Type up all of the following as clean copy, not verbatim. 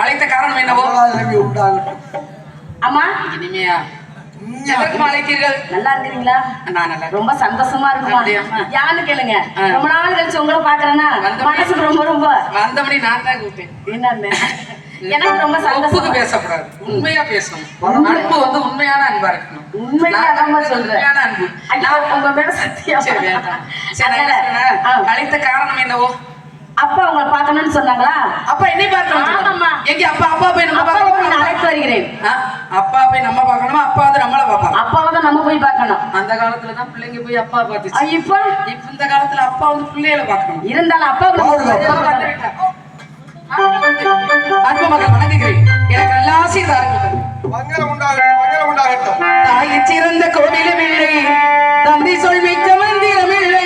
அழைத்த காரணம் என்னவோ? அம்மா இனிமையா அழைத்தீர்கள். நல்லா இருக்கிறீங்களா? நான் நல்லா ரொம்ப சந்தோஷமா இருக்குமா? யான்னு கேளுங்க. ரொம்ப நாள் கழிச்சு உங்களை பாக்குறேன்னா மனசுக்கு ரொம்ப ரொம்ப வந்தபடி நான் தான் கூப்பிட்டேன். என்ன எனக்கு ரொம்ப சந்தோஷம். பேசக்கூடாது, உண்மையா பேசணும். அன்பு வந்து உண்மையான அன்பா இருக்கணும். உண்மையா தான் சொல்றேன். அன்பு உங்க மேல சத்தியம். அழைத்த காரணம் என்னவோ? அப்பா உங்களை பார்க்கணும்னு சொன்னாங்களா? அப்பா என்னை பார்க்கணும். எங்க அப்பா? அப்பா போய் நம்ம பார்க்கணும். அழைத்து வருகிறேன். அப்பா போய் நம்ம பார்க்கணுமா? அப்பா வந்து நம்மள பார்ப்பாங்க. அப்பாவை தான் நம்ம போய் பார்க்கணும். அந்த காலத்துல தான் பிள்ளைங்க போய் அப்பா பார்த்துச்சு. இப்ப இந்த காலத்துல அப்பா வந்து பிள்ளைகளை பார்க்கணும். இருந்தாலும் அப்பா அன்பு மகள் வணங்குகிறேன். எனக்கு நல்ல ஆசை தாருங்கள். தாயை சிறந்த கோவிலும் இல்லை, தந்தை சொல் மிக்க மந்திரம் இல்லை.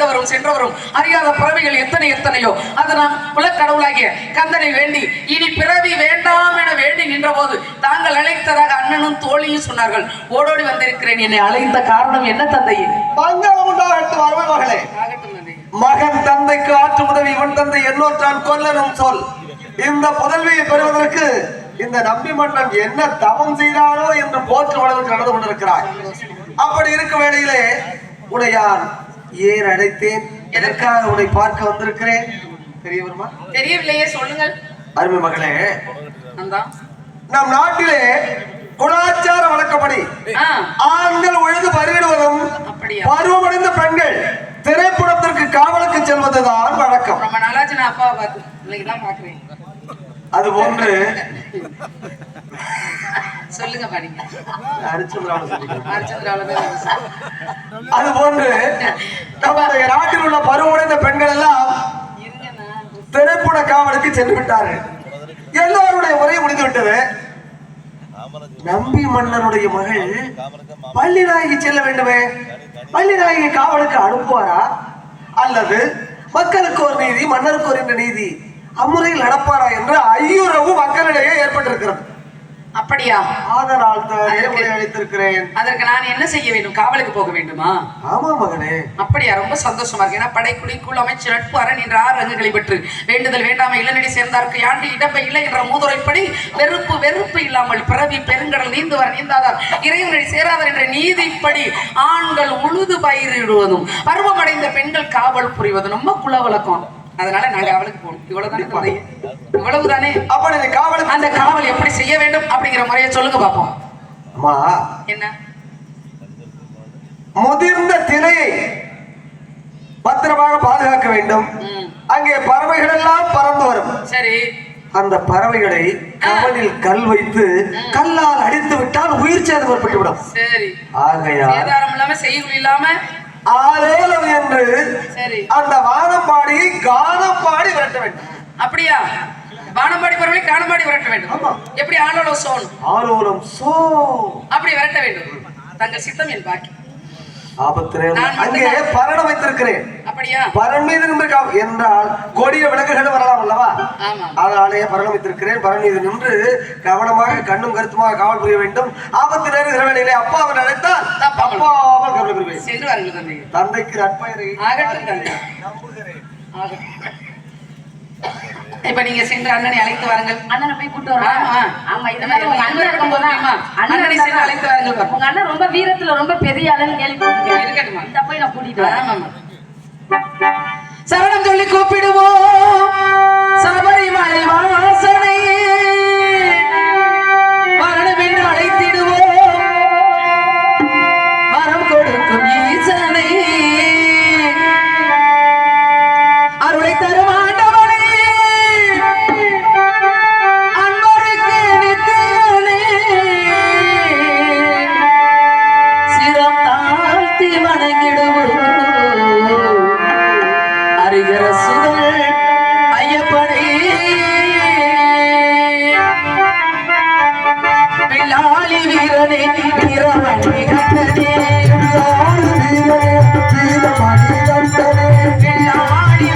வந்தவரும் சென்றவரும் அறியாத பறவைகள் எத்தனையோ அது நான் குலக்கடவுளாகிய கந்தனை வேண்டி இனி பிறவி வேண்டாம் என வேண்டி நின்ற போது தாங்கள் அழைத்ததாக அண்ணனும் தோழியும் சொன்னார்கள். ஓடோடி வந்திருக்கிறேன். என்னை அழைத்த காரணம் என்ன தந்தையே? மங்களம் உண்டாகட்டும் அருமை மகளே. மகன் தந்தைக்கு ஆற்று உதவி இவன் தந்தை என்னோற்றான் கொல்லனும் சொல். இந்த புதல்வியை பெறுவதற்கு இந்த நம்பி மன்னன் என்ன தவம் செய்தாரோ என்று போற்று வளர்ந்து நடந்து கொண்டிருக்கிறாய். அப்படி இருக்கும் வேளையிலே உடையான் ஏன் அழைத்தேன், எதற்காக உன்னை பார்க்க வந்திருக்கிறேன் தெரியவருமா? தெரியவில்லையே, சொல்லுங்கள். அருமை மகளே, நம் நாட்டிலே குலாச்சார வழக்கப்படி ஆண்கள் உழுது பருவிடுவதும் பருவமடைந்த பெண்கள் திரைப்படத்திற்கு காவலுக்கு செல்வதுதான் வழக்கம். அது போன்று சொல்லுங்க அது போன்று நம்முடைய நாட்டில் உள்ள பருவமடைந்த பெண்கள் எல்லாம் திரைப்பட காவலுக்கு சென்று விட்டார்கள். எல்லோருடைய உரை முடிந்து விட்டது. நம்பி மன்னனுடைய மகள் பள்ளி நாயகி செல்ல வேண்டுமே. பள்ளி நாயகி காவலுக்கு அனுப்புவாரா அல்லது மக்களுக்கு ஒரு நீதி மன்னருக்கு ஒரு நீதி அம்முறையில் நடப்பாரா என்று ஐயுறவு மக்களிடையே ஏற்பட்டிருக்கிறது. அப்படியா? அதனால் அழைத்திருக்கிறேன். அதற்கு நான் என்ன செய்ய வேண்டும்? காவலுக்கு போக வேண்டுமா? ஆமா மகனே. அப்படியா? ரொம்ப சந்தோஷமா இருக்கு. ஏன்னா படைக்குடி குழு அமைச்சர் நட்பு அரண் என்ற 6 ரங்குகளை பெற்று வேண்டுதல் வேண்டாம இளநடி சேர்ந்தார்க்கு யாண்டு இடம்பை இல்லை என்ற மூதுரைப்படி வெறுப்பு இல்லாமல் பிறவி பெருங்கடல் நீந்துவர் நீந்தாதார் இறைவனடி சேராதார் என்ற நீதிப்படி ஆண்கள் உழுது பயிரிடுவதும் பருவமடைந்த பெண்கள் காவல் புரிவதும் ரொம்ப குல வழக்கம். அதனால நாங்க காவலுக்கு போகணும். இவ்வளவுதானே? அப்படி அந்த காவல் எப்படி செய்ய வேண்டும் அப்படிங்கிற முறையை சொல்லுங்க பாப்போம். அம்மா, என்ன? முதிர்ந்த திரையை பத்திரமாக பாதுகாக்க வேண்டும். அங்கே பறவைகள் எல்லாம் பறந்து வரும். சரி. அந்த பறவைகளை கவனில் கல் வைத்து கல்லால் அடித்து விட்டால் உயிர் சேதம் ஏற்பட்டுவிடும். சரி. ஆகையால் சேதாரம் இல்லாம செய்குள் இல்லாம ஆலோலம் என்று அந்த வானம்பாடியை கானம்பாடி விரட்ட வேண்டும். அப்படியா? வானம்பாடி பறவை கானம்பாடி விரட்ட வேண்டும். எப்படி? ஆலோலம் சோன் ஆலோலம் சோ அப்படி விரட்ட வேண்டும். தங்கள் சித்தம் என் பாக்கி. அங்கே பரணம் வைத்திருக்கிறேன். அப்படியா? பரண் மீது நின்று என்றால் கொடிய விளக்குகள் வரலாம் அல்லவா? அதனாலே பரணம் வைத்திருக்கிறேன். பரண் மீது நின்று கவனமாக கண்ணும் கருத்துமாக காவல் புரிய வேண்டும். ஆபத்து நேரம் இரவேளையிலே அப்பா அவன் அழைத்தால் தப்பாமல் கவலை புரிவேன். சென்று வாருங்கள் தந்தை. தந்தைக்கு நற்பெயரை ஆகட்டும் தந்தை. இப்ப நீங்க சென்று அண்ணனை அழைத்து வாருங்கள். அண்ணனை போய் கூட்டு வரலாம். ஆமா, இதனால உங்க அண்ணன் இருக்கும்போது அண்ணனை சென்று அழைத்து வாருங்கள். உங்க அண்ணன் ரொம்ப வீரத்துல ரொம்ப பெரிய ஆளுன்னு கேள்விப்பட்டிருக்கேன். இருக்கட்டுமா? இந்த போய் நான் கூட்டிட்டு வரேன். சரணம் சொல்லி கூப்பிடுவோம் சபரிமலை வாசனை மரணம் என்று அழைத்திடுவோம் வரம் கொடுக்கும் ஈசனை அருளை தரும் ஆண்டவனே அன்பருக்கு நித்தியனே சிரம் தாழ்த்தி வணங்கிடுவோம் அரிகர சுதல் ஐயப்பனே பிள்ளாளி வீரனே வீரமணி கண்டனே பிள்ளாளி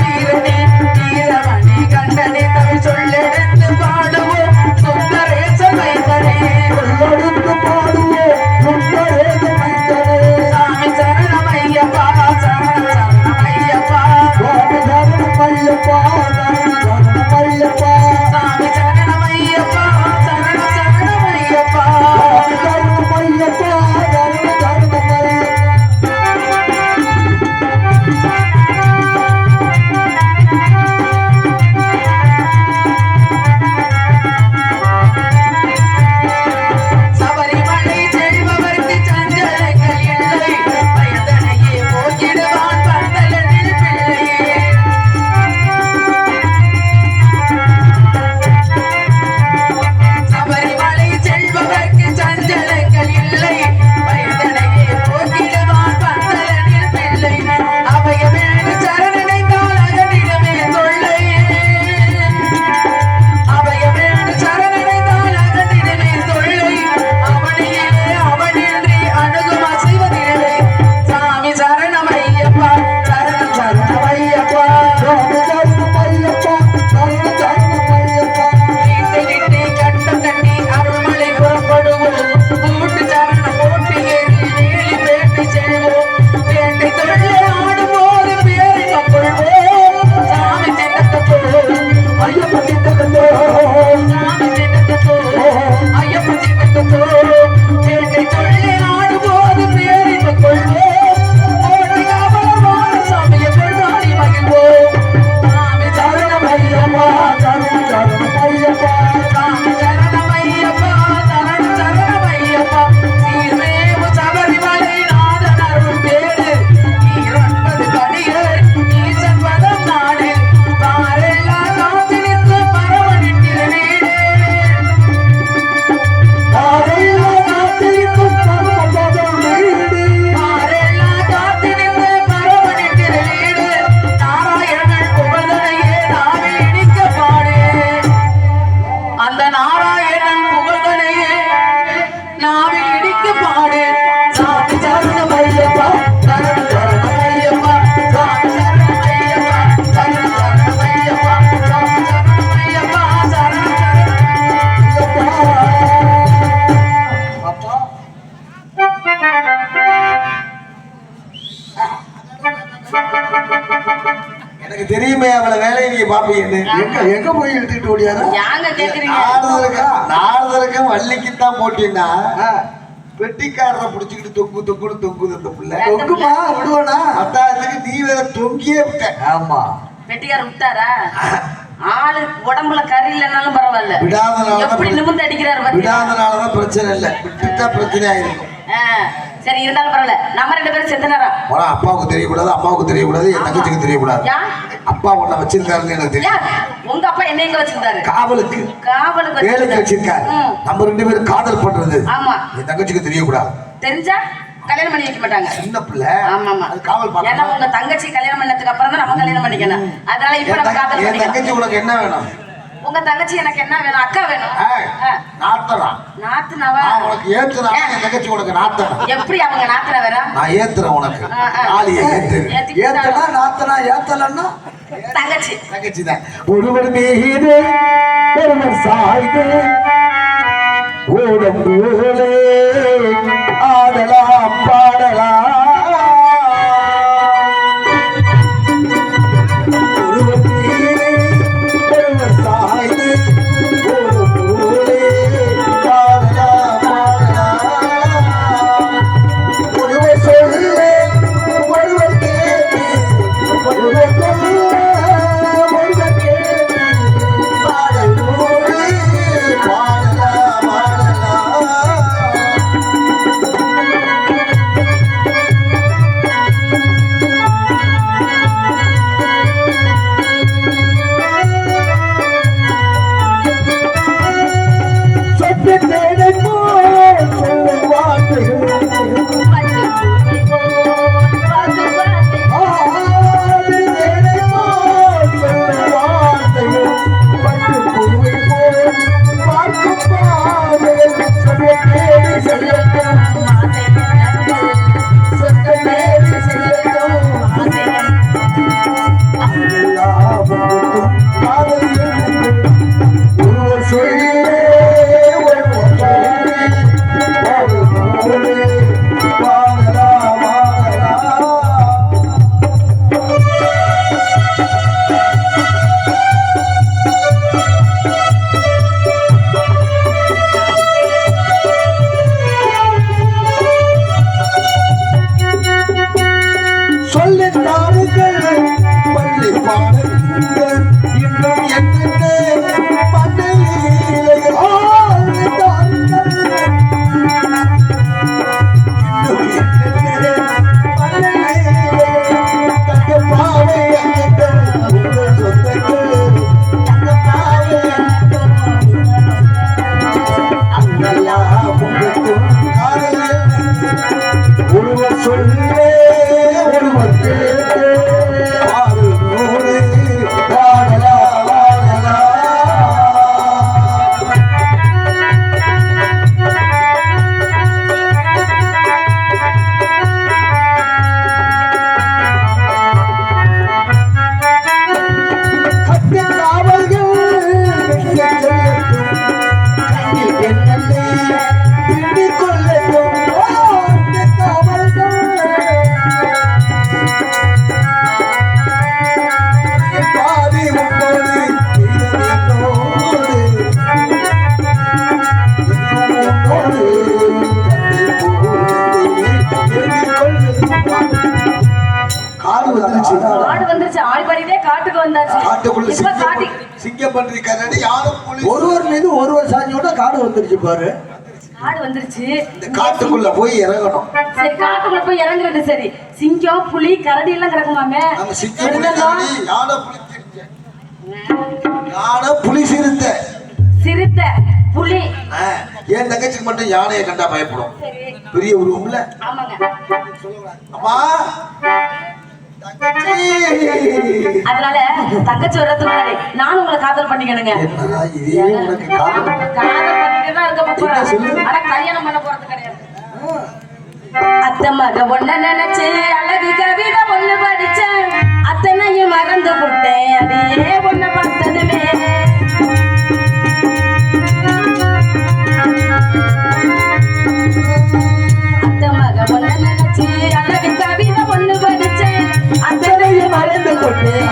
வீரனே வீரமணி கண்டனே தமிழ் சொல்லெடுத்து பாடுவோம் சுந்தரேச மைந்தனே சொல்லெடுத்து பாடுவோம் சுந்தரேச மைந்தனே சாமி சரணம் ஐயப்பா சரணம் ஐயப்பா சாமி சரணம் ஐயப்பா சரணம் ஐயப்பா சாமி சரணம் ஐயப்பா சரணம் ஐயப்பா சரணம் ஐயப்பா சரணம் ஐயப்பா எனக்கு தெரியுமே அவளை வேலையை நீங்க பாப்பீங்கன்னு. எங்க போய் இழுத்துக்கிட்டு ஓடியாரா? யாங்க கேக்குறீங்க? நாரதருக்கும் வள்ளிக்குத்தான் போட்டின்னா பெட்டிக்காரரை புடிச்சுக்கிட்டு தொங்குது அந்த பிள்ளை. தொங்குமா விடுவானா? பத்தாயிரத்துக்கு நீ வேற தொங்கியே விட்ட. ஆமா, வெட்டிக்கார விட்டாரா? ஆளு உடம்புல கறி இல்லைனாலும் பரவாயில்ல, எப்படி நிமிர்ந்து அடிக்கிறாரு பாத்தீங்களா? விடாதனாலதான் பிரச்சனை இல்லை, விட்டுட்டா பிரச்சனை ஆயிருக்கும். சரி, இருந்தாலும் பரவாயில்ல. நம்ம 2 பேரும் செத்துனாரா? அப்பாவுக்கு தெரியக்கூடாது, அம்மாவுக்கு தெரியக்கூடாது, என் தங்கச்சிக்கு தெரியக்கூடாது. அப்பா உன்னை வச்சிருக்காருன்னு எனக்கு தெரியும். உங்க அப்பா என்ன எங்க வச்சிருந்தாரு? காவலுக்கு வேலைக்கு வச்சிருக்காரு. நம்ம 2 பேரும் காதல் பண்றது ஆமா என் தங்கச்சிக்கு தெரியக்கூடாது. தெரிஞ்சா கல்யாணம் பண்ணி வைக்க மாட்டாங்க. சின்ன பிள்ளை. ஆமா ஆமா, அது காவல் பண்ணணும். ஏன்னா உங்க தங்கச்சி கல்யாணம் பண்ணதுக்கு அப்புறம் தான் நம்ம கல்யாணம் பண்ணிக்கணும். அதனால இப்ப நம்ம காதல் என் பண்ணிக்கலாம். தங்கச்சி உனக்கு என்ன வேணும்? உங்க தங்கச்சி எனக்கு என்ன வேணும்? அக்கா வேணும். நாத்தனா? நாத்துனவா? உனக்கு ஏத்துனா என் தங்கச்சி உனக்கு நாத்தனா? எப்படி அவங்க நாத்துன வேற? நான் ஏத்துறேன் உனக்கு. ஆளியை ஏத்தனா நாத்தனா ஏத்தலன்னா தங்கச்சி தான். ஒருவர் மீது ஒருவர் சாய்ந்து ஓடம் போலே ஆடலாம் பாடலாம். ஒருவர் மீது ஒருவர் சாய்ந்து ஓடம் போலே ஆடலாம் பாடலாம். ஒருவர் சொல்ல ஒருவர் கேட்டு ஒருவர் ஒருவர் மீது ஒருவர் சாஞ்சோட காடு வந்துருச்சு பாரு. காடு வந்துருச்சு. இந்த காட்டுக்குள்ள போய் இறங்கணும். சரி, காட்டுக்குள்ள போய் இறங்குறது சரி. சிங்கம், புலி, கரடி எல்லாம் கிடக்குமாமே. நம்ம சிங்கம், புலி, கரடி, யானை, புலி, சிறுத்தை. சிறுத்தை, புலி. என் தங்கச்சிக்கு மட்டும் யானையை கண்டா பயப்படும். பெரிய உருவம்ல. ஆமாங்க. அம்மா அதனால தங்கச்சி வர்றதுக்கு முன்னாடி நானும் உங்களை காதல் பண்ணிக்கணுங்க. காதல் பண்ணிட்டு தான் இருக்க போறேன். ஆனா கல்யாணம் பண்ண போறது கிடையாது. அத்தை மக ஒன்ன நினைச்சு அழகு கவிதை ஒண்ணு படிச்சேன். அத்தனையும் மறந்து விட்டேன். அதையே ஒண்ணு பார்த்ததுமே அத்தை மக ஒன்ன நினைச்சு அழகு கவிதை ஒண்ணு படிச்சேன். அத்தனையும் மறந்து விட்டேன்.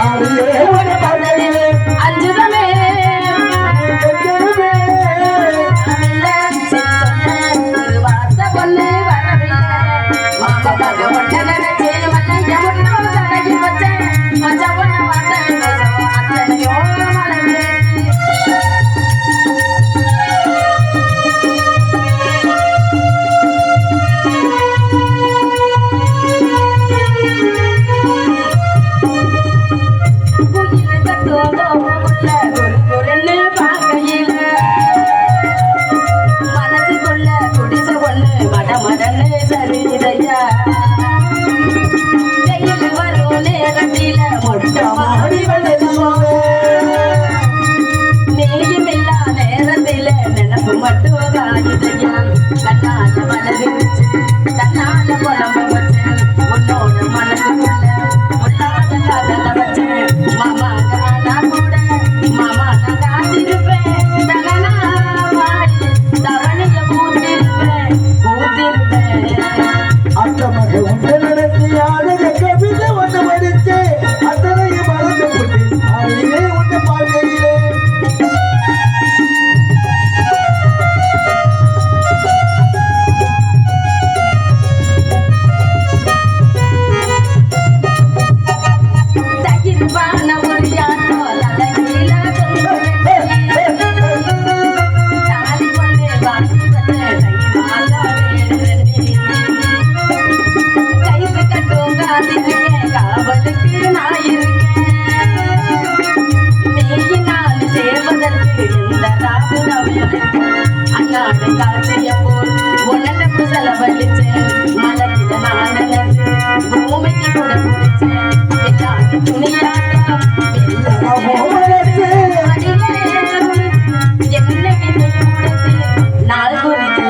நாள் குறித்து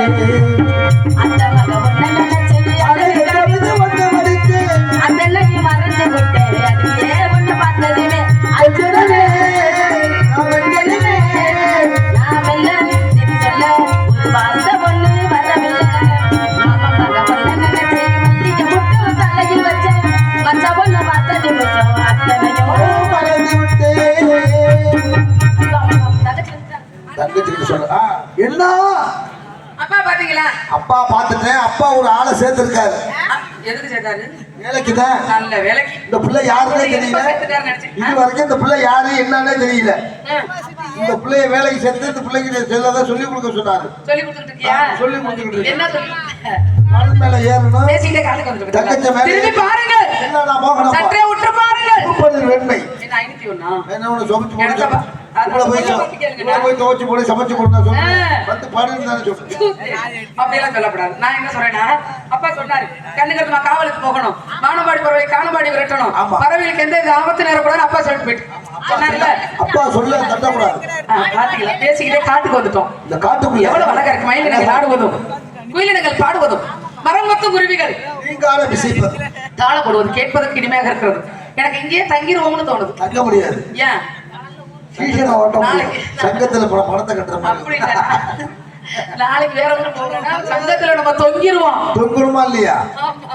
அந்த மக ஒன்ன நினைச்சு அந்த நகை மறந்து விட்டேன் அடியே ஒண்ணு பார்த்ததுமே அச்சுடனே நான் எல்லாம் சரி சொல்ல ஒரு வார்த்தை ஒண்ணு வரவில்லை மாமா மக ஒன்ன நினைச்சு மல்லிகை முட்டு தலையில் வச்சேன் மச்ச ஒண்ணு பார்த்த நிமிஷம் அத்தனையும் தங்கச்சிட்டு சொல்ல என்ன அப்பா பாத்தீங்களா? அப்பா பாத்துட்டேன். அப்பா ஒரு ஆளை சேர்த்திருக்காரு. எதுக்கு சேர்த்தாரு? வேலைக்குதான். நல்ல வேலைக்கு. இந்த பிள்ளை யாருன்னே தெரியல. இது வரைக்கும் இந்த பிள்ளை யாரு என்னன்னே தெரியல. இந்த பிள்ளைய வேலைக்கு சேர்த்து இந்த பிள்ளைக்கு செல்லதான் சொல்லி கொடுக்க சொன்னாரு. சொல்லி கொடுத்துட்டு இருக்கியா? சொல்லி கொடுத்துட்டு இருக்கு. என்ன சொல்லி? மலை மேல ஏறணும். பேசிட்டே காதுக்கு வந்துட்டு. தங்கச்ச மேல திரும்பி பாருங்க. என்னடா மோகனம். சற்றே உற்று பாருங்க. சூப்பர் வெண்மை. என்ன 501? என்ன ஒண்ணு சமைச்சு போடுங்க. உள்ள போய் துவைச்சு போடு சமைச்சு போடுனா சொல்லுங்க. வந்து பாருன்னு தானே சொல்றேன். அப்படியெல்லாம் சொல்லக்கூடாது. நான் என்ன சொல்றேன்னா, அப்பா சொன்னாரு கண்ணுக்கருமா காவலுக்கு போகணும், மானபாடி பறவை காணபாடி விரட்டணும், பறவைகளுக்கு எந்த ஆபத்து நேரக்கூடாது அப்பா சொல்லிட்டு போயிட்டு சொன்னார்ல. அப்பா சொல்ல தட்டக்கூடாது. பாத்தீங்களா? பேசிக்கிட்டே காட்டுக்கு வந்துட்டோம். இந்த காட்டுக்குள்ள எவ்வளவு அழகா இருக்கு. மயிலினங்கள் ஆடுவதும் குயிலினங்கள் பாடுவதும் மரம் மொத்த குருவிகள் நீங்கார விசைப்பது தாள போடுவது கேட்பதற்கு இனிமையாக இருக்கிறது. எனக்கு இங்கேயே தங்கிடுவோம்னு தோணுது. தங்க முடியாது. ஏன்? சீசனை ஓட்டம் சங்கத்துல பணத்தை கட்டுற மாதிரி. அப்படி இல்ல. நாளைக்கு வேற ஊருக்கு போகணும்னா சங்கத்துல நம்ம தொங்கிடுவோம். தொங்கணுமா இல்லையா?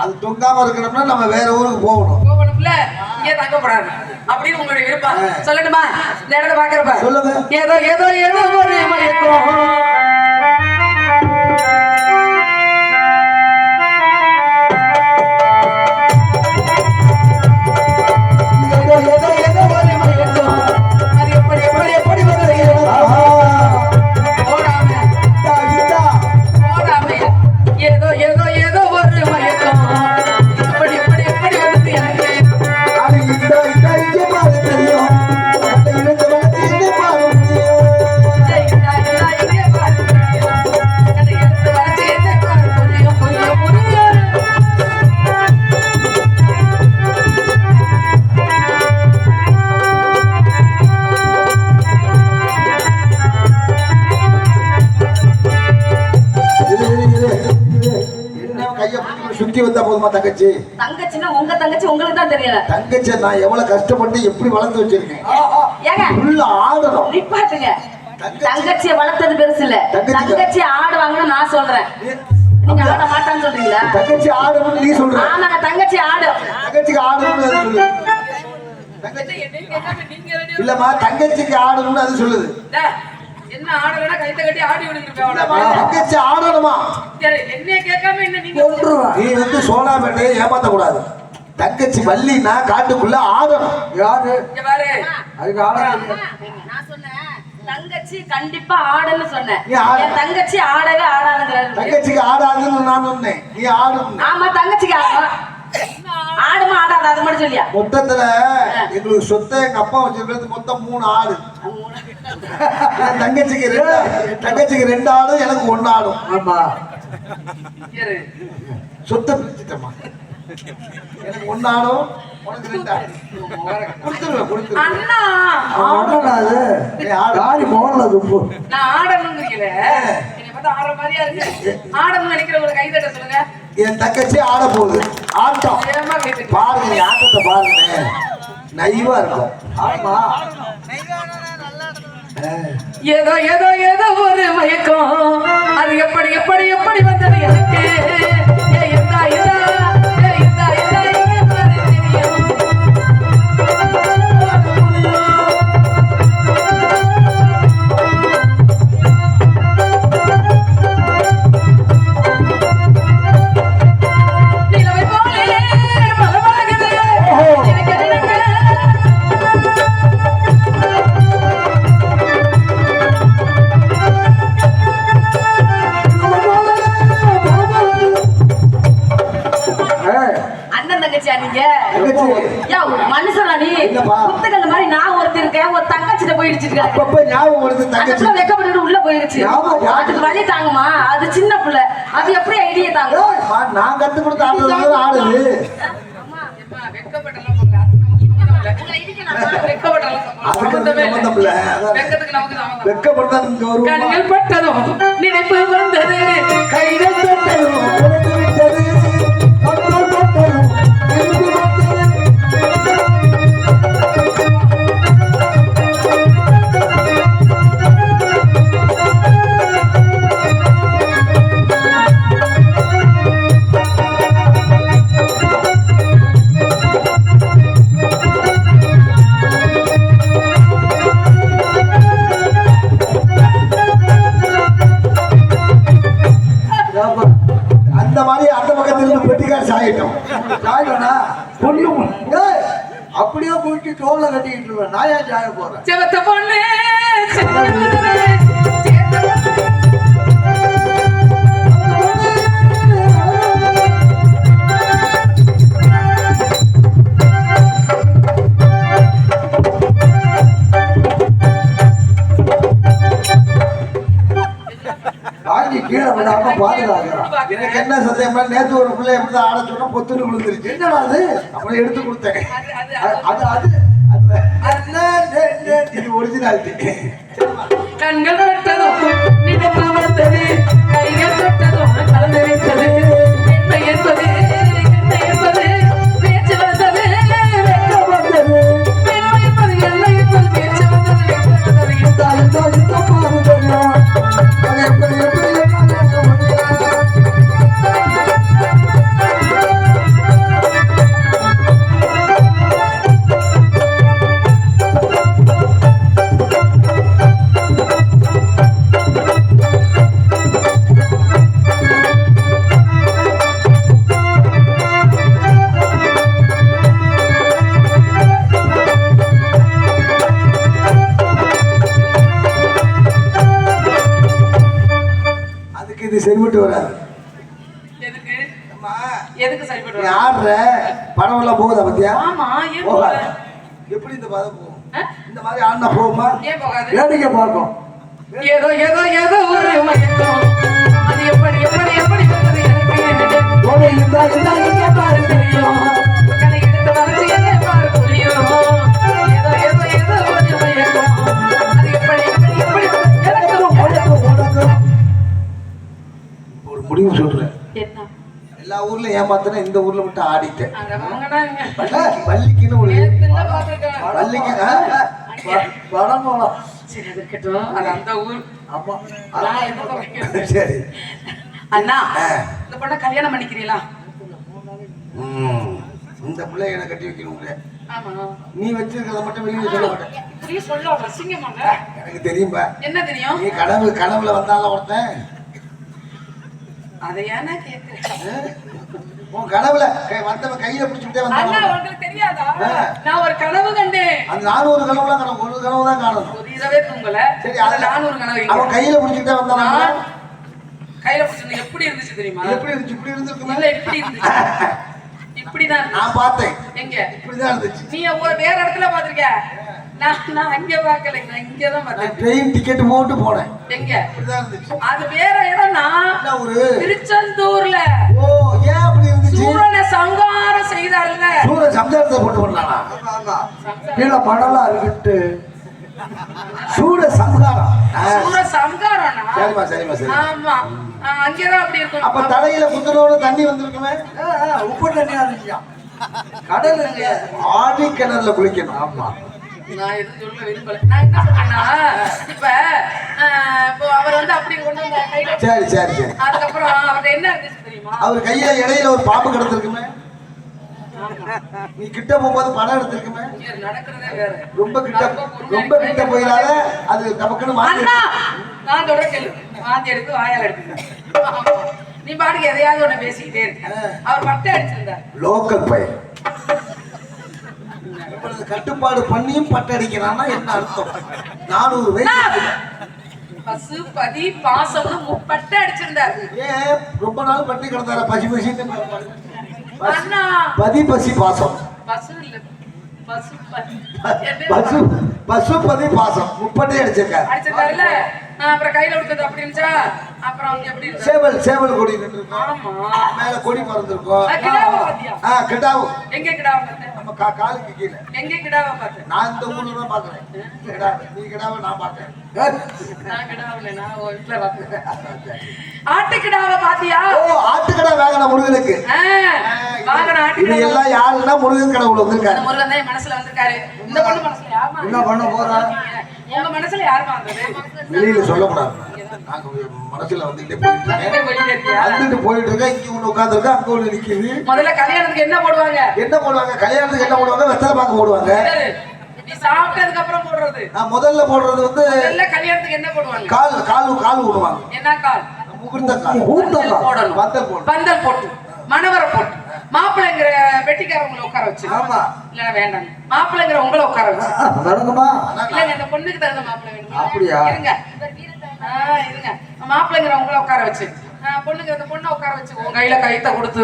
அது தொங்காம இருக்கணும்னா நம்ம வேற ஊருக்கு போகணும். போகணும்ல, இங்கே தங்கப்படாது அப்படின்னு உங்களுடைய விருப்பம். சொல்லட்டுமா? இந்த இடத்த பாக்குறப்ப சொல்லுங்க. ஏதோ ஏதோ ஏதோ ஒரு மயக்கம் சுத்தி வந்தா போதுமா தங்கச்சி? தங்கச்சின்னா உங்க தங்கச்சி உங்களுக்கு தான் தெரியல. தங்கச்சி நான் எவ்வளவு கஷ்டப்பட்டு எப்படி வளர்த்து வச்சிருக்கேன். ஏங்க உள்ள ஆடணும். நிப்பாட்டுங்க. தங்கச்சியை வளர்த்தது பெருசு இல்ல. தங்கச்சி ஆடுவாங்கன்னு நான் சொல்றேன். நீங்க ஆட மாட்டான்னு சொல்றீங்களா? தங்கச்சி ஆடணும்னு நீ சொல்ற. ஆமாங்க, தங்கச்சி ஆடும். தங்கச்சிக்கு ஆடணும்னு அது சொல்லுது. இல்லம்மா, தங்கச்சிக்கு ஆடணும்னு அது சொல்லுது. என்ன ஆடலனா கைத்த கட்டி ஆடி விடுங்க. தங்கச்சி ஆடணுமா? என்ன கேட்காம என்ன நீங்க நீ வந்து சோனாபேட்டையை ஏமாத்த கூடாது. தங்கச்சி வள்ளினா காட்டுக்குள்ள ஆடணும். யாரு பாரு அதுக்கு ஆடணும். நான் சொன்னேன் தங்கச்சி கண்டிப்பா ஆடுன்னு சொன்னேன். நீ ஆடு. என் தங்கச்சி ஆடவே ஆடாதுங்கிறாரு. தங்கச்சிக்கு ஆடாதுன்னு நான் சொன்னேன். நீ ஆடணும். ஆமா, தங்கச்சிக்கு ஆடும். ஆடுமா ஆடாது அது மட்டும் சொல்லியா? மொத்தத்துல எங்களுக்கு சொத்தை எங்க அப்பா வச்சிருக்கிறது மொத்தம் 3 ஆடு. தங்கச்சிக்கு 2 ஆடு, எனக்கு 1 ஆடும். ஆமா, சொத்தை பிரிச்சுட்டமா. எனக்கு 1 ஆடும், உனக்கு 2 ஆடு. கொடுத்துருவேன். அண்ணா நான் ஆடணுங்கிறீங்கள, நீங்க பார்த்தா ஆடுற மாதிரியா இருக்கு. ஆடணும்னு நினைக்கிற ஒரு கைதட்ட சொல்லுங்க. என் தங்கச்சி ஆட போகுது. ஆட்டம் பாருங்க, நீ ஆட்டத்தை பாருங்க, நைவா இருக்கும். ஆமா, ஏதோ ஏதோ ஏதோ ஒரு மயக்கம், அது எப்படி எப்படி எப்படி வந்தது எனக்கு. மனுஷனா நீ புத்தகங்கள் மாதிரி நான் ஒருத்தர் இருக்கேன், ஒரு தங்கச்சிட்ட போயிடுச்சு. வெக்கப்பட்டு உள்ள போயிருச்சு. அதுக்கு வழி தாங்குமா? அது சின்ன பிள்ளை, அது எப்படி ஐடியா தாங்கும்? நான் கத்து கொடுத்த ஆடுது. சம்பந்தம் இல்ல. வெக்கத்துக்கு நமக்கு சம்பந்தம். வெக்கப்படுதான் இங்க வருவோம். கண்கள் பட்டதும் நினைப்பு வந்தது, கைகள் தொட்டதும் உனக்கு விட்டது. கண்கள் தொட்டதும் நினைப்பு வந்தது. அந்த மாதிரி அந்த பக்கத்துல இருந்து பெட்டிக்கார் சாயிட்டோம். சாயிட்டோம்னா பொண்ணு ஏய், அப்படியே போயிட்டு தோல்ல கட்டிக்கிட்டு இருவேன். நான் ஏன் சாய போறேன்? செவத்த பொண்ணு வாங்கி கீழே விடாம பாதுகாக்கிறான். எனக்கு என்ன சந்தேகம், நேத்து ஒரு பிள்ளை எப்படிதான் ஆட சொன்னா பொத்துன்னு விழுந்துருச்சு. என்னடா அது? அப்புறம் எடுத்து கொடுத்தேன். அது அது இது ஒரிஜினாலிட்டி. கண்கள் பட்டதும் நினைப்பு வந்தது, கைகள் தொட்டதும் கலந்து விட்டது, என்ன என்பது என்ன என்பது பேச்சு வந்தது, வெட்கம் வந்தது, என்ன என்பது என்ன என்பது பேச்சு வந்தது, வெட்கம் வந்தது. அதுக்கு இது சரிபட்டு வராது. எதுக்கு எதுக்கு சரிபட்டு வரும்? ஆடுற படம் எல்லாம் போகுதா பத்தியா? ஆமா, ஏன் போகாது. போகல? எப்படி இந்த பதம் போகும்? ஆ? இந்த மாதிரி ஆடினா போகுமா? ஏன் போகாது? வேடிக்கை பார்க்கும். ஏதோ ஏதோ ஏதோ ஒரு மயக்கம், அது எப்படி எப்படி எப்படி வந்தது எனக்கு போதை இருந்தா இருந்தா இங்கே பாரு தெரியும், கதை எடுத்து வரைச்சு என்ன பாரு புரியும். ஏதோ ஏதோ ஏதோ ஒரு மயக்கம், அது எப்படி எப்படி எப்படி ஒரு முடிவு சொல்றேன். என்ன எல்லா ஊர்லயும் ஏமாத்தினா இந்த ஊர்ல மட்டும் ஆடிட்டேன். அங்க வாங்கடாங்க. வள்ளிக்குன்னு ஒரு நேத்துல பார்த்திருக்கேன். வள்ளிக்கு படம் போலாம். சரி, அது இருக்கட்டும். அது அந்த ஊர். ஆமா. நான் என்ன சொல்றேன்? சரி. அண்ணா, இந்த பொண்ணை கல்யாணம் பண்ணிக்கிறீங்களா? இந்த பிள்ளைய எனக்கு கட்டி வைக்கணும்ல. ஆமா. நீ வச்சிருக்கிறத மட்டும் வெளியே சொல்ல மாட்டேன். இப்படி சொல்ல ரசிங்கமாங்க. எனக்கு தெரியும்பா. என்ன தெரியும்? நீ கனவுல வந்தாலும் ஒருத்தன் அதை ஏன்னா கேட்கிறேன். உன் கனவுல வந்தவன் கையில பிடிச்சுட்டே அண்ணா, வந்தான். உங்களுக்கு தெரியாதா? நான் ஒரு கனவு கண்டேன். அது 400 கனவுல காணும், ஒரு கனவு தான் காணும். ஒரு இரவே தூங்கல. சரி, அது அது 400 கனவு. அவன் கையில பிடிச்சுட்டே வந்தான். நான் கையில பிடிச்சிருந்தேன். எப்படி இருந்துச்சு தெரியுமா? எப்படி இருந்துச்சு? இப்படி இருந்திருக்குமே. இல்ல, இப்படி இருந்துச்சு. இப்படிதான் இருந்துச்சு. நான் பார்த்தேன். எங்க? இப்படிதான் இருந்துச்சு. நீ ஒரு வேற இடத்துல பாத்திருக்க. நான் அங்க பார்க்கல, நான் இங்கதான் பார்த்தேன். ட்ரெயின் டிக்கெட் போட்டு போனேன். எங்க? இப்படிதான் இருந்துச்சு. அது வேற இடம்னா என்ன ஒரு திருச்செந்தூர்ல. ஓ, ஏன் அப்படி இருந்துச்சு? சூரனை சங்காரம் செய்தார்ல. சூர சம்சாரத்தை போட்டு பண்ணானா? கீழே மணலா இருக்கிட்டு சூர சம்சாரம். சூர சங்காரம்னா? சரிமா சரிமா சரி. ஆமா, அங்கதான் அப்படி இருக்கும். அப்ப தலையில குத்துனோட தண்ணி வந்திருக்குமே. உப்பு தண்ணியா இருந்துச்சா? கடல் ஆடி கிணறுல குளிக்கணும். ஆமா, நான் எதுவும் சொல்ல விரும்பல. நான் என்ன சொல்றேன்னா, இப்போ அவர் வந்து அப்படி கொண்டு வந்த கையில. சரி சரி சரி. அதுக்கப்புறம் அவர்ட்ட என்ன இருந்துச்சு தெரியுமா? அவர் கையில இடையில ஒரு பாம்பு கிடந்திருக்குமே. நீ கிட்ட போகும்போது படம் எடுத்திருக்குமே. இங்க நடக்கிறதே வேற. ரொம்ப கிட்ட போயிடாத, அது நமக்குன்னு மாத்தி. அண்ணா, நான் சொல்ற கேளு. மாத்தி எடுத்து வாயால எடுத்து நீ பாட்டுக்கு எதையாவது ஒண்ணு பேசிக்கிட்டே இருக்க. அவர் பட்டை அடிச்சிருந்தார். லோக்கல் பையன் கட்டுப்பாடு பண்ணியும் பட்டை அடிக்கிறான்னா என்ன அர்த்தம்? 400 வயசு பசு பதி பாசம்னு முப்பட்டை அடிச்சிருந்தார். ஏன் ரொம்ப நாள் பட்டி கிடந்தார? பசி அண்ணா, பதி பசி பாசம். பசு இல்ல, பசு பதி. பசு பசு பதி பாசம் முப்பட்டை அடிச்சிருக்காரு. அடிச்சிருந்தாருல. அப்புறம் கையில விட்டது அப்படி இருந்துச்சா? அப்புறம் வந்து எப்படி இருக்கு? சேவல் கொடி நின்றுருக்கும். ஆமா. மேல கொடி பறந்துருக்கும். கிடாவை பாத்தியா? கிடாவு எங்க கிடாவை பார்த்த? நம்ம காலுக்கு கீழே. எங்க கிடாவை பார்த்த? நான் இந்த ஊர்ல தான் பாக்குறேன். நீ கிடாவை நான் பார்த்தேன். நான் கிடாவில நான் வீட்டுல பார்த்தேன். ஆட்டுக்கிடாவை பாத்தியா? ஓ, ஆட்டுக்கடா வாங்கின முருகனுக்கு. வாங்கின இது ஆட்டுக்கிடாவை எல்லாம் யாருன்னா முருகன் கடவுள் வந்திருக்காரு. முருகன் தான் என் மனசுல வந்திருக்காரு. இந்த பொண்ணு மனசுல யாருமா? என்ன பண்ண போறா? உங்க மனசுல யாருமா வந்தது? வெளியில சொல்லக்கூடாது. நாங்க மனசுல வந்துட்டே போயிட்டு இருக்கேன். இங்க ஒண்ணு உட்கார்ந்துருக்கா, அங்க ஒண்ணு நிக்குது. முதல்ல கல்யாணத்துக்கு என்ன போடுவாங்க? என்ன போடுவாங்க? கல்யாணத்துக்கு என்ன போடுவாங்க? வெத்தலை பாக்கு போடுவாங்க. நீ சாப்பிட்டதுக்கு அப்புறம் போடுறது. நான் முதல்ல போடுறது வந்து முதல்ல கல்யாணத்துக்கு என்ன போடுவாங்க? கால் விடுவாங்க. என்ன கால்? முகூர்த்த கால். போடணும். பந்தல் போட்டு மணவரை போட்டு மாப்பிள்ளைங்கிற வெட்டிக்காரவங்களை உட்கார வச்சு. ஆமா. இல்ல வேண்டாம், மாப்பிள்ளைங்கிற உங்களை உட்கார வச்சு. நடக்குமா? இல்லங்க, இந்த பொண்ணுக்கு தகுந்த மாப்பிள்ளை வேணும். அப்படியா? இருங்க இருங்க, மாப்பிள்ளைங்கிற உங்களை உட்கார வச்சு, பொண்ணுங்க இந்த பொண்ணை உட்கார வச்சு உங்க கையில கைத்த கொடுத்து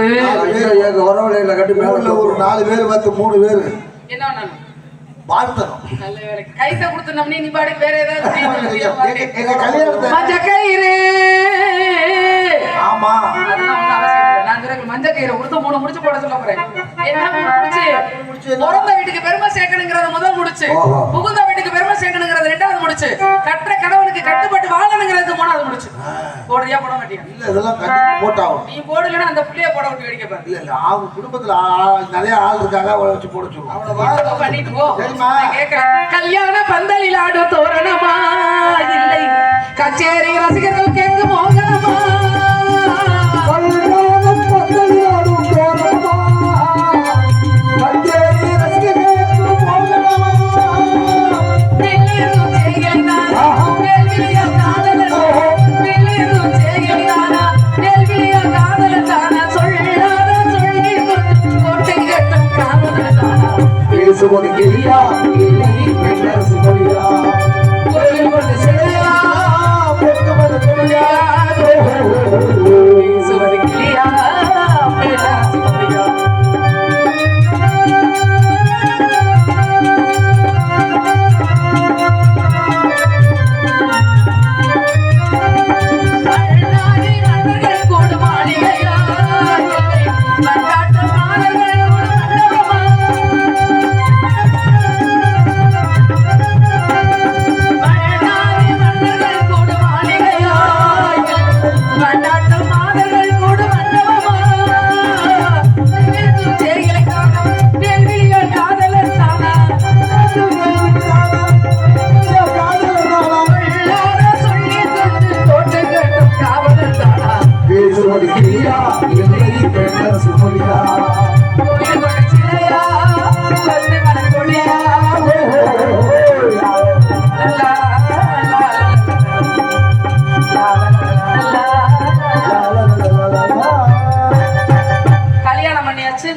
உறவுல கட்டி மேல ஒரு 4 பேர் 3 பேர் என்ன பண்ணணும்? வாழ்த்தணும். நல்ல வேலைக்கு கைத்த கொடுத்து நீ பாடி வேற ஏதாவது எங்க கல்யாணத்தை மஞ்சக்கயிறு. ஆமா, அதெல்லாம் ஒண்ணும் அவசியம் இல்லை. நான் சொல்றேன், மஞ்சக்கயிறு கொடுத்து 3 முடிச்சு போட சொல்ல போறேன். என்ன முடிச்சு? பிறந்த வீட்டுக்கு பெருமை சேர்க்கணுங்கிறது முதல் முடிச்சு, புகுந்த வீட்டுக்கு பெருமை சேர்க்கணுங்கிறது 2வது முடிச்சு, கற்ற கணவனுக்கு கட்டுப்பட்டு வாழணுங்கிறது 3வது முடிச்சு. போடுறியா போட மாட்டியா? இல்ல, இதெல்லாம் கண்டிப்பா போட்டாகும். நீ போடலன்னா அந்த புள்ளைய போட விட்டு வேடிக்கை பாரு. இல்ல அவங்க குடும்பத்துல நிறைய ஆள் இருக்காங்க, அவளை வச்சு போட சொல்லுவோம். பண்ணிட்டு போ. சரிம்மா. கேட்கிறேன், கல்யாண பந்தலில் ஆடும் தோரணமா இல்லை, கச்சேரி ரசிகர்கள் கேட்கும் மோகனமா, பேசுவது கிளியா, பேசுவதியா, பேசுவது சிலையா, பேசுவது கிளியா, பேசுவது கிளியா, பேசுவதியா.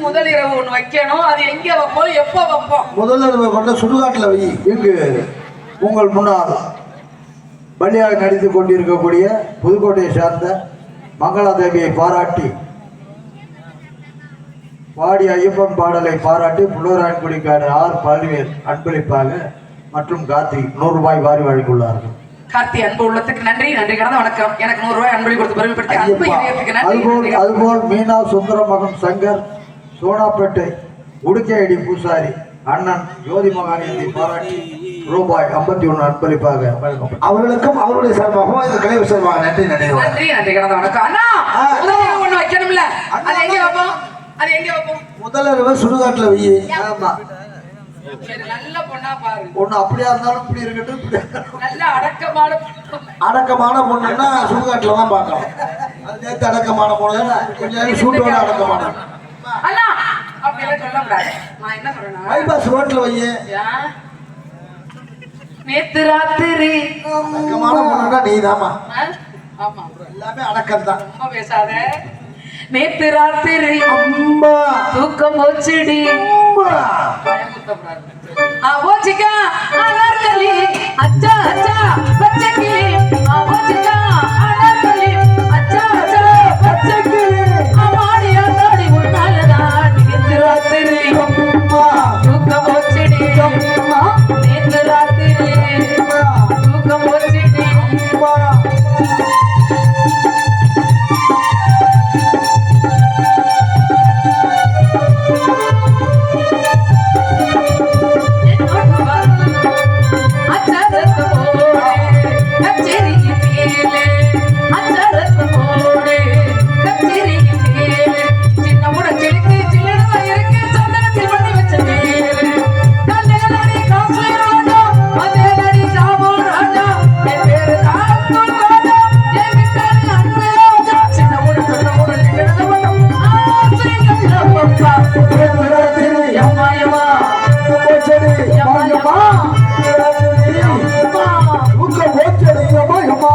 முதலிரவு ஒண்ணு வைக்கணும். அது எங்க வைப்போம், எப்ப வைப்போம்? முதல்ல கொண்ட சுடுகாட்டுல வை. இங்கு உங்கள் முன்னால் பலியாக நடித்து கொண்டிருக்கக்கூடிய புதுக்கோட்டையை சார்ந்த மங்களாதேவியை பாராட்டி பாடி ஐயப்பன் பாடலை பாராட்டி புலோராயன்குடிக்காடு பழனிவேல் அன்பளிப்பாக மற்றும் கார்த்திக் 100 ரூபாய் வாரி வழங்கியுள்ளார்கள். கார்த்தி, அன்பு உள்ளத்துக்கு நன்றி. நன்றி கடந்த வணக்கம். எனக்கு 100 ரூபாய் அன்பளி கொடுத்து பெருமைப்படுத்தி அன்பு இதயத்துக்கு நன்றி. அதுபோல் மீனா சுந்தர மகன் சங்கர் சோனாப்பேட்டை உடுக்கையடி பூசாரி அண்ணன் ஜோதி மகானியை பாராட்டி ரூபாய் 51 அன்பளிப்பாக அவர்களுக்கும் அவருடைய சார்பாகவும் இந்த கலை சார்பாக நன்றி நன்றி நன்றி கடந்த வணக்கம். அண்ணா, முதலிரவு ஒண்ணு வைக்கணும்ல, அது எங்க வைப்போம்? அது எங்க வைப்போம்? முதல்ல சுடுகாட்டுல வை. ஆமா, சரி, நல்ல பொண்ணா பாரு. பொண்ணு அப்படியா இருந்தாலும் இப்படி இருக்கட்டும். நல்ல அடக்கமான பொண்ணுன்னா சுடுகாட்டுல தான் பார்க்கலாம். அது நேற்று அடக்கமான பொண்ணு, கொஞ்சம் சூட்டோட அடக்கமான. அண்ணா, அப்படி எல்லாம் சொல்ல கூடாது. நான் என்ன சொல்றேன்னா, பைபாஸ் ரோட்ல வை. நேத்து ராத்திரி அடக்கமான பொண்ணுன்னா நீதாமா. ஆமா, எல்லாமே அடக்கம் தான். ரொம்ப பேசாத. நேத்து ராத்திரி அம்மா தூக்கம் போச்சுடி. ஆவோச்சிக்கா அனார்கலி அச்சா அச்சா பச்சைக்கிளி. ஆவோச்சிக்கா அனார்கலி அச்சா அச்சா பச்சைக்கிளி. அம்மாடியா தாடி உன்னாலதான் நேத்து ராத்திரி அம்மா தூக்கம் போச்சுடி. அம்மா நேத்து ராத்திரி தூக்கம் போச்சுடி. அம்மா அம்மா உங்க ஓச்சடி அம்மா அம்மா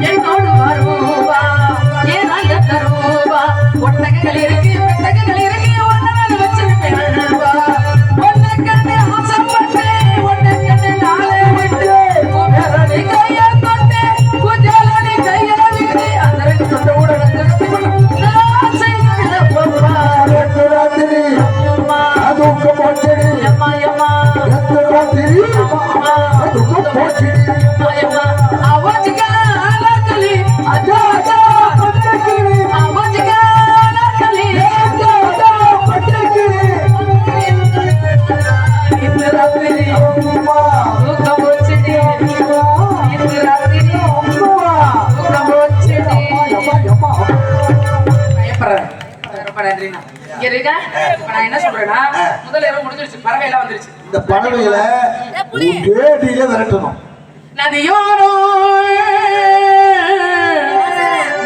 என்னோடு வருவா ஏனால் தருவா ஒட்டகங்கள் இருக்கு பெட்டகங்கள் இருக்கு ஒன்னதான வச்சிருப்பேன் ஒன்ன கண்டு ஆசைப்பட்டு ஒன்ன கண்டு நாளை விட்டு குபேரனை கையை தொட்டு குஜாலனை கையை விட்டு அந்த ரெண்டு தொட்ட உடனே என்ன சொல்றேன்னா முதல்ல இரவு முடிஞ்சிருச்சு பறவை எல்லாம் வந்துருச்சு இந்த பறவைகளை கேடியில விரட்டணும் நதியோரோ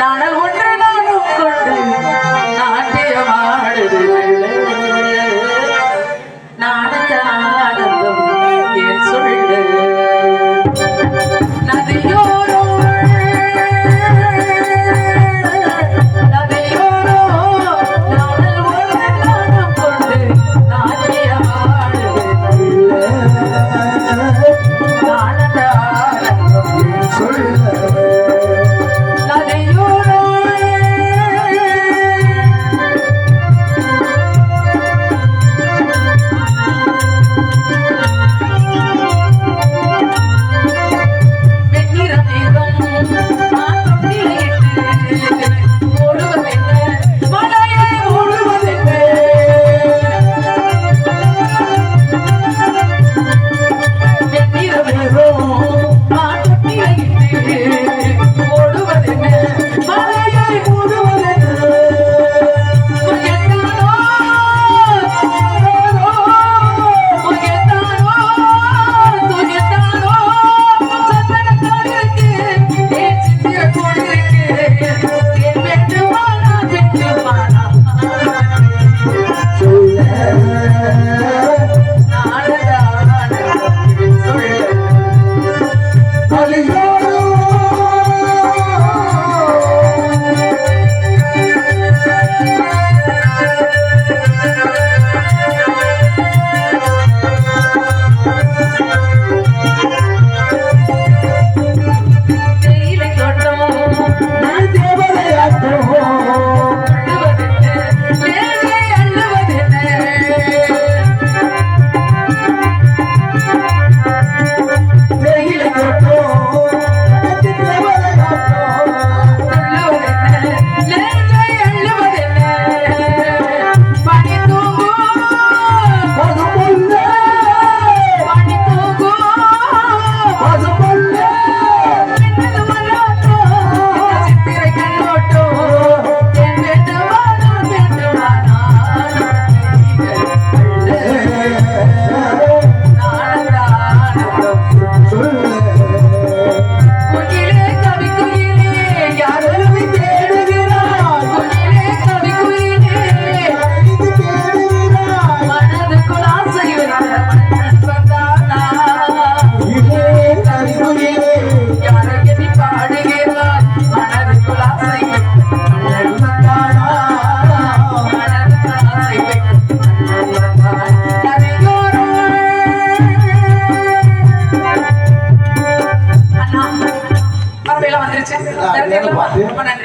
நாடல் ஒன்று நானும் கொண்டு நாட்டியமாடுது நானுக்கு ஆனந்தம் ஏன் சொல்லு நதியோரோ நதியோரோ நாடல் ஒன்று நானும் கொண்டு நாட்டியமாடுது நானந்த நதியோரோ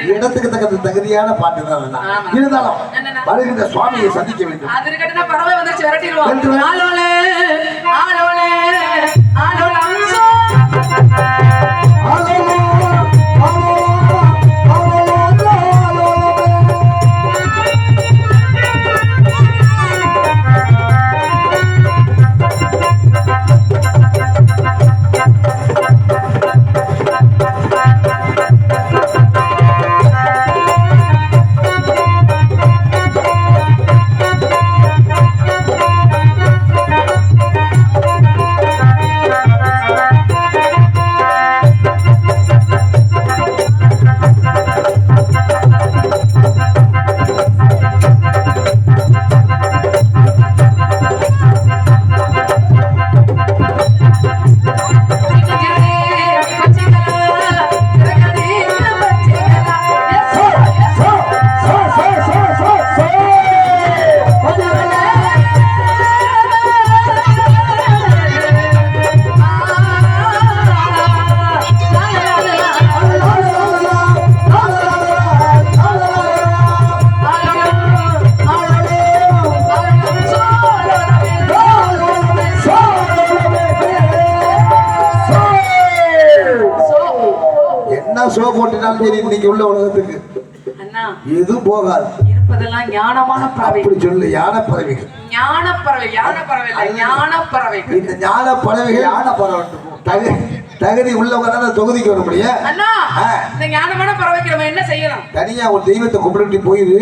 இடத்துக்கு தகுந்த தகுதியான பாட்டு தான் இருந்தாலும் வருகின்ற சுவாமியை சந்திக்க வேண்டும். அதற்கடுத்த பறவை வந்துருச்சு விரட்டிடுவோம். ஆலோலே ஆலோலே ஆலோலே என்ன ஷோ போட்டுட்டாலும் சரி இன்னைக்கு உள்ள உலகத்துக்கு அண்ணா எதுவும் போகாது. இருப்பதெல்லாம் ஞானமான பறவை. அப்படி சொல்லு. யானை பறவைகள், ஞான பறவை, யானை பறவை இல்ல, ஞான பறவை. இந்த ஞான பறவைகள் யானை பறவை தகுதி உள்ளவங்க தானே தொகுதிக்கு வர முடியும். அண்ணா இந்த ஞானமான பறவைக்கு நம்ம என்ன செய்யணும்? தனியா ஒரு தெய்வத்தை கும்பிட்டு போயிரு,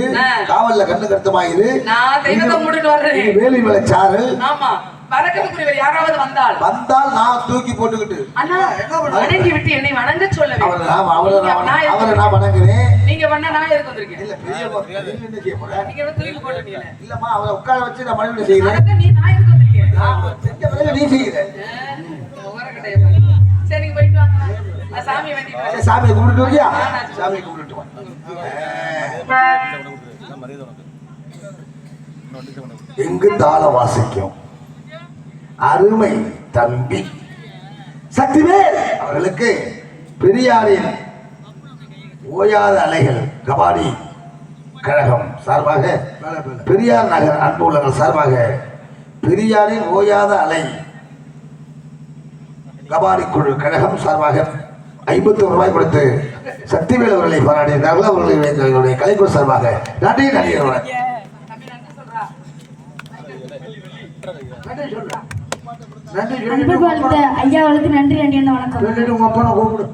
காவல்ல கண்ணு கருத்தமாயிரு. நான் தெய்வத்தை கும்பிட்டு வர்றேன். வேலி மேல சாரல். ஆமா, பறக்கத்துக்குரியவர் யாராவது வந்தால் நான் தூக்கி போட்டுக்கிட்டு அண்ணா வணங்கி விட்டு என்னை வணங்க சொல்ல அவரை நான் வணங்குறேன். நீங்க பண்ண நான் எதுக்கு வந்திருக்கேன்? இல்ல பெரிய நீங்க தூக்கி போட்டுட்டீங்க. இல்லம்மா, அவரை உட்கார வச்சு நான் மனைவி செய்யறேன். நீ நான் எதுக்கு வந்திருக்கேன்? செஞ்ச பிறகு நீ செய்யற. சரி நீங்க போயிட்டு வாங்க. சாமி வேண்டிட்டு சாமியை கும்பிட்டு வரியா? சாமியை கும்பிட்டு வா. எங்கு தாள வாசிக்கும் அருமை தம்பி சக்திவேல் அவர்களுக்கு பெரியாரின் ஓயாத அலைகள் கபாடி கழகம் சார்பாக, பெரியார் நகர் அன்பு உள்ளங்கள் சார்பாக பெரியாரின் ஓயாத அலை கபாடி குழு கழகம் சார்பாக 51 ரூபாய் கொடுத்து சக்திவேல் அவர்களை பாராட்டினார்கள். அவர்களுடைய கலைக்குழு சார்பாக நன்றி நன்றி. ஐயாவுக்கு நன்றி நன்றி வணக்கம். உங்க அப்பா கூப்பிடு.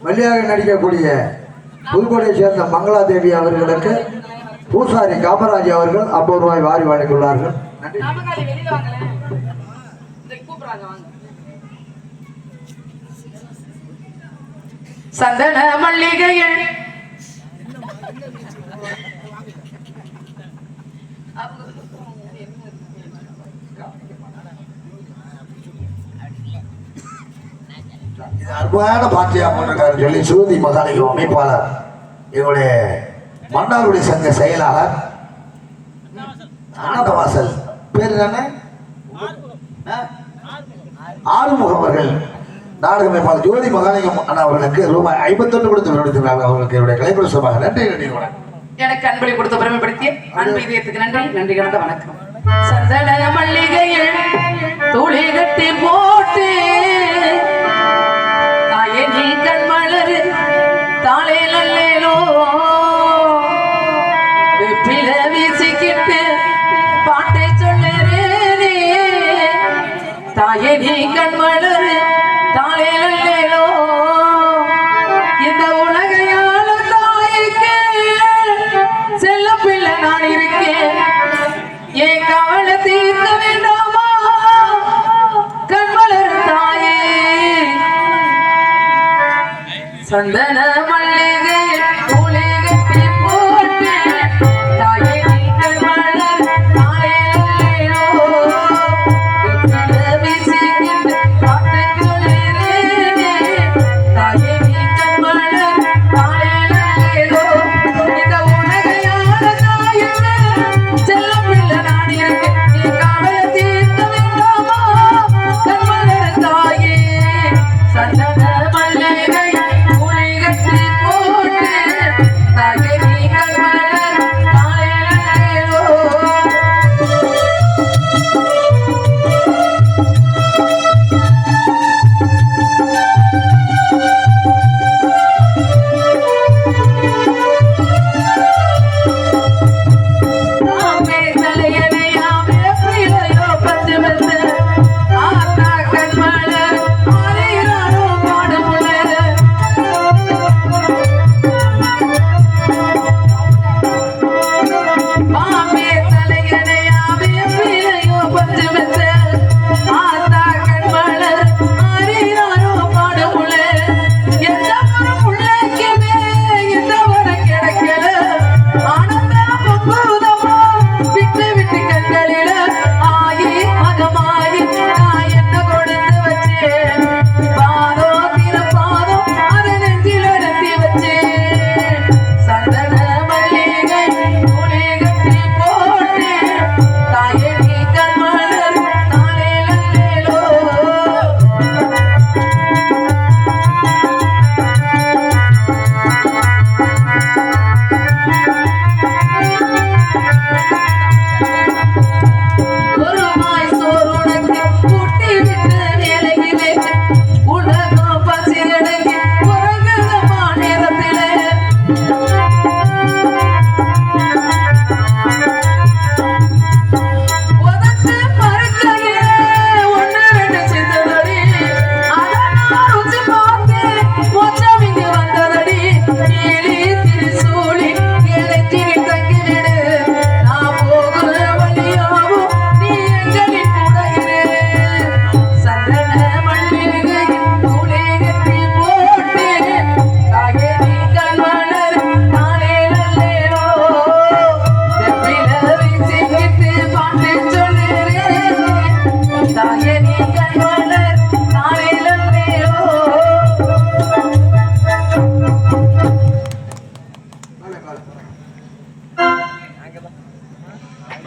வழியாக நடிக்கக்கூடிய புதுக்கோட்டையை சேர்ந்த மங்களா தேவி அவர்களுக்கு பூசாரி காமராஜ் அவர்கள் 50 ரூபாய் வாரி வழங்கியுள்ளார்கள். சந்தன மல்லிகையில் அற்புதமான பாட்டியா போட்டிருக்காரு சொல்லி சுருதி மகாலிகம் அமைப்பாளர், என்னுடைய மன்னாருடைய சங்க செயலாளர் ஆனந்தவாசல் பேர் தானே ஆறுமுகம் அவர்கள், நாடக அமைப்பாளர் ஜோதி மகாலிகம் அண்ணா அவர்களுக்கு ரூபாய் 51 கொடுத்து விடுத்திருக்கிறார்கள். அவர்களுக்கு என்னுடைய கலைக்குழு சார்பாக நன்றி நன்றி. எனக்கு அன்பளி கொடுத்த பெருமைப்படுத்திய அன்பு இதயத்துக்கு நன்றி நன்றி கலந்த வணக்கம். சந்தன மல்லிகையில் துளி கட்டி போட்டு தாயே நீ கண் மலரு தாளே நல்லேலோ வெப்பில வீசிக்கிட்டு பாட்டை சொல்லுறேனே தாயே நீ கண் மலரு தாளே நல்லேலோ இந்த உலகையால தாய்க்கு செல்ல பிள்ளை நான் இருக்கேன் என் கால தீர்க்க வேண்டாமா கண்மலர் தாயே சந்தன மல்லிகை பூலே கட்டி